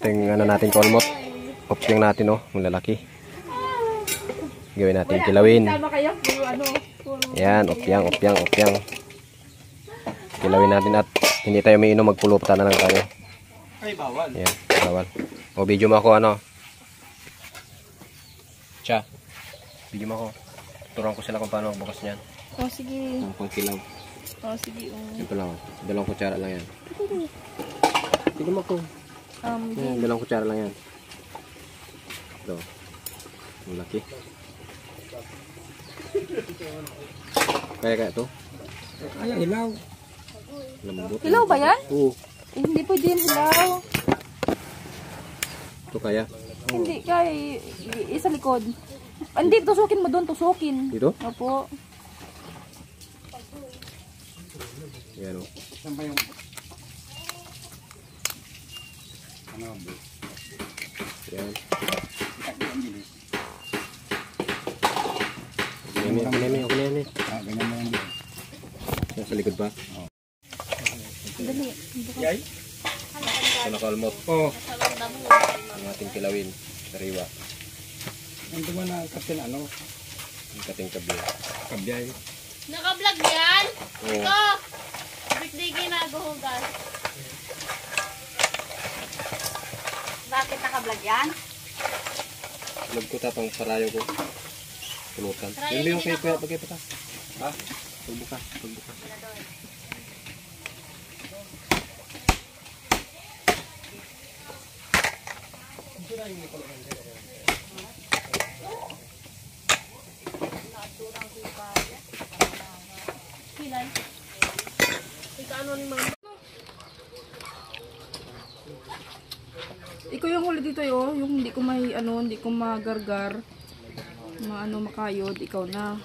Ito yung ano natin kolmot. Opyang natin oh, yung lalaki. Gawin natin kilawin. Yan, opyang. Kilawin natin at hindi tayo may inom, magpulutan na lang tayo. Ay, bawal. Yan, bawal. O, video mo ako ano. Cha, video mo ako. Turuan ko sila kung paano magbukas niyan. Oh, sige. Pang kilaw. Oh, sige. Yan pa lang. Dalawang kutsara lang yan. Tignan mo ko. Yan, dalawang kutsara lang yan. Ito. Ang laki. Kaya ito? Ay, hilaw. Lambot. Hilaw ba yan? Oo. Hindi pwede yan hilaw. Ito kaya? Hindi, kaya isa likod. Hindi, tusukin mo doon, tusukin. Dito? Opo. Yan o. Saan pa yung... Ano ba? Yan. Ganyan Okay na yan. ganyan mo yan. Yan sa likod pa? Oo. Dali. Yay? Ito na kalmot. Oo. Ang ating kilawin. Sariwa. Hindi mo na kapten ano? Ang kating kabila. Kabyay. Naka-vlog yan? Oo. Ito! Birthday ginagahugas. Bakit naka-vlog yan? Vlog ko tapang parayo ko. Pulutan. Parayo Yan ba yung din kaya ako. pagkaya pa ta? Ha? Pagbuka. Kilay. Ikaano ni Mama? Ikaw yung huli dito yung hindi ko may hindi ko magargar, makayod, ikaw na.